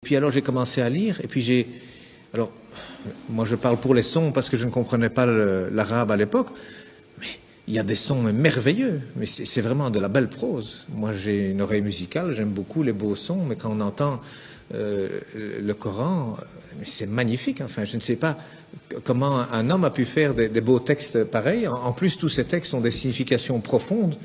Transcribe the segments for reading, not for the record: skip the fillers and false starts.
Puis alors j'ai commencé à lire, et puis alors, moi je parle pour les sons parce que je ne comprenais pas l'arabe à l'époque, mais il y a des sons merveilleux, mais c'est vraiment de la belle prose. Moi j'ai une oreille musicale, j'aime beaucoup les beaux sons, mais quand on entend le Coran, c'est magnifique. Enfin, je ne sais pas comment un homme a pu faire des beaux textes pareils. En plus, tous ces textes ont des significations profondes.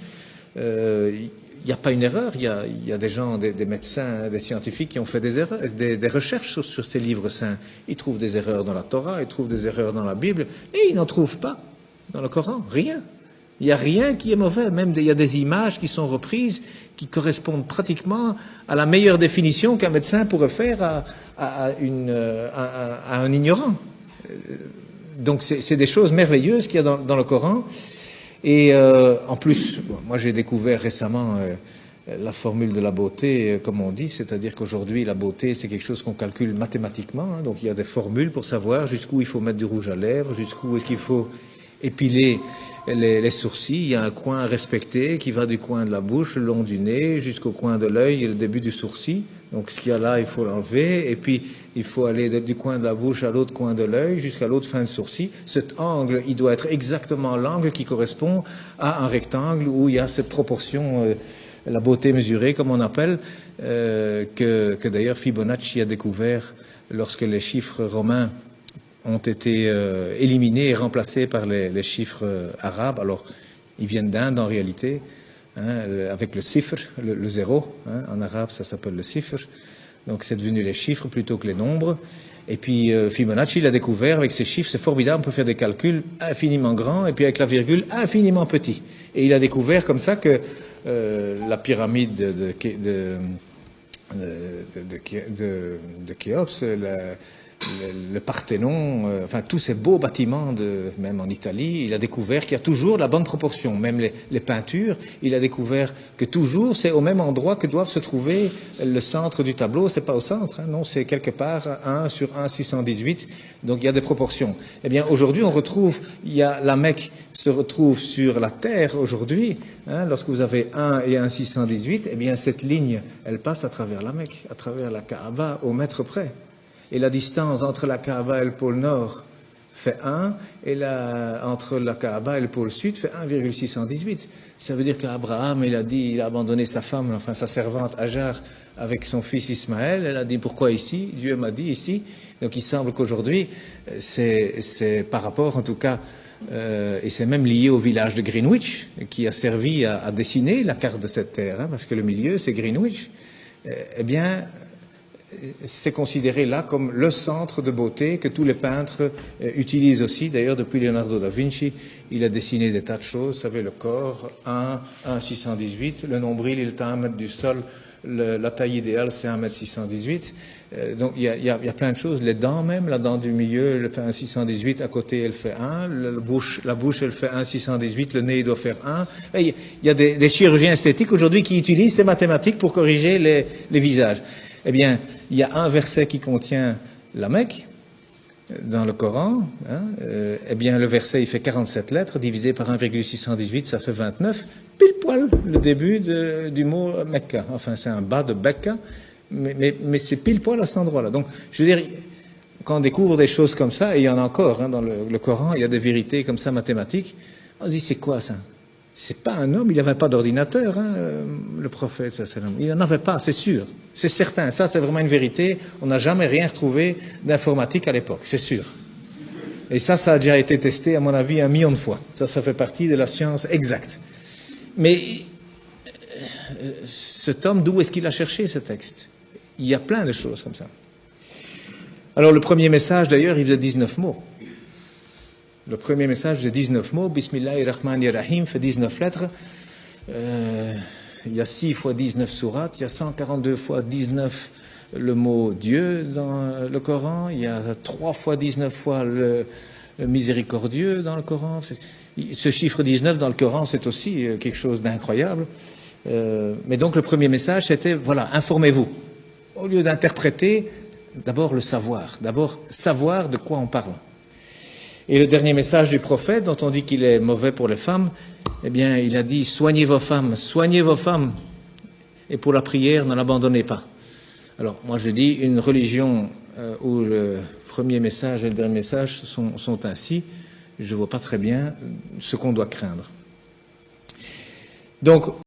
Il n'y a pas une erreur, il y a des gens, des médecins, des scientifiques qui ont fait des erreurs, des recherches sur ces livres saints. Ils trouvent des erreurs dans la Torah, ils trouvent des erreurs dans la Bible, et ils n'en trouvent pas dans le Coran, rien. Il n'y a rien qui est mauvais, même il y a des images qui sont reprises, qui correspondent pratiquement à la meilleure définition qu'un médecin pourrait faire à un ignorant. Donc c'est des choses merveilleuses qu'il y a dans le Coran. Et en plus, moi j'ai découvert récemment la formule de la beauté, comme on dit, c'est-à-dire qu'aujourd'hui la beauté c'est quelque chose qu'on calcule mathématiquement, hein, donc il y a des formules pour savoir jusqu'où il faut mettre du rouge à lèvres, jusqu'où est-ce qu'il faut épiler les sourcils, il y a un coin à respecter qui va du coin de la bouche, le long du nez, jusqu'au coin de l'œil et le début du sourcil. Donc ce qu'il y a là, il faut l'enlever, et puis il faut aller du coin de la bouche à l'autre coin de l'œil, jusqu'à l'autre fin de sourcil. Cet angle, il doit être exactement l'angle qui correspond à un rectangle où il y a cette proportion, la beauté mesurée, comme on appelle, que d'ailleurs Fibonacci a découvert lorsque les chiffres romains ont été éliminés et remplacés par les chiffres arabes. Alors, ils viennent d'Inde en réalité, hein, avec le sifr, le zéro, hein, en arabe ça s'appelle le sifr, donc c'est devenu les chiffres plutôt que les nombres. Et puis Fibonacci l'a découvert avec ces chiffres, c'est formidable, on peut faire des calculs infiniment grands et puis avec la virgule infiniment petit. Et il a découvert comme ça que la pyramide de Khéops, le Parthénon, enfin tous ces beaux bâtiments, même en Italie, il a découvert qu'il y a toujours la bonne proportion. Même les peintures, il a découvert que toujours c'est au même endroit que doivent se trouver le centre du tableau. C'est pas au centre, hein, non, c'est quelque part 1 sur 1,618. Donc il y a des proportions. Eh bien aujourd'hui on retrouve, la Mecque se retrouve sur la terre aujourd'hui. Hein, lorsque vous avez 1 et 1,618, eh bien cette ligne, elle passe à travers la Mecque, à travers la Kaaba, au mètre près. Et la distance entre la Kaaba et le pôle Nord fait 1, et entre la Kaaba et le pôle Sud fait 1,618. Ça veut dire qu'Abraham, il a abandonné sa femme, enfin sa servante Hajar, avec son fils Ismaël. Elle a dit, pourquoi ici? Dieu m'a dit ici. Donc il semble qu'aujourd'hui, c'est par rapport en tout cas, et c'est même lié au village de Greenwich, qui a servi à dessiner la carte de cette terre, hein, parce que le milieu c'est Greenwich. Eh bien, c'est considéré là comme le centre de beauté que tous les peintres utilisent aussi. D'ailleurs, depuis Leonardo da Vinci, il a dessiné des tas de choses. Vous savez, le corps, 1,618, le nombril, il est à 1 mètre du sol, la taille idéale, c'est 1,618 m. Donc, il y a plein de choses. Les dents même, la dent du milieu, elle fait 1,618, à côté, elle fait 1. La bouche, elle fait 1,618, le nez, il doit faire 1. Et il y a des chirurgiens esthétiques aujourd'hui qui utilisent ces mathématiques pour corriger les visages. Eh bien, il y a un verset qui contient la Mecque dans le Coran. Hein, eh bien, le verset, il fait 47 lettres, divisé par 1,618, ça fait 29. Pile poil le début du mot Mecca. Enfin, c'est un bas de Becca, mais c'est pile poil à cet endroit-là. Donc, je veux dire, quand on découvre des choses comme ça, et il y en a encore hein, dans le Coran, il y a des vérités comme ça mathématiques, on dit, c'est quoi ça? C'est pas un homme, il n'avait pas d'ordinateur, hein, le prophète, il n'en avait pas, c'est sûr, c'est certain, ça c'est vraiment une vérité, on n'a jamais rien retrouvé d'informatique à l'époque, c'est sûr. Et ça a déjà été testé, à mon avis, 1 million de fois. Ça fait partie de la science exacte. Mais cet homme, d'où est-ce qu'il a cherché ce texte? Il y a plein de choses comme ça. Alors le premier message, d'ailleurs, il faisait 19 mots. Le premier message faisait 19 mots, Bismillahirrahmanirrahim, fait 19 lettres. Il y a 6 fois 19 sourates, il y a 142 fois 19 le mot Dieu dans le Coran, il y a 3 fois 19 fois le miséricordieux dans le Coran. Ce chiffre 19 dans le Coran, c'est aussi quelque chose d'incroyable. Mais donc le premier message, c'était, voilà, informez-vous. Au lieu d'interpréter, d'abord le savoir. D'abord savoir de quoi on parle. Et le dernier message du prophète, dont on dit qu'il est mauvais pour les femmes, eh bien, il a dit, soignez vos femmes, et pour la prière, ne l'abandonnez pas. Alors, moi, je dis une religion où le premier message et le dernier message sont ainsi, je ne vois pas très bien ce qu'on doit craindre. Donc,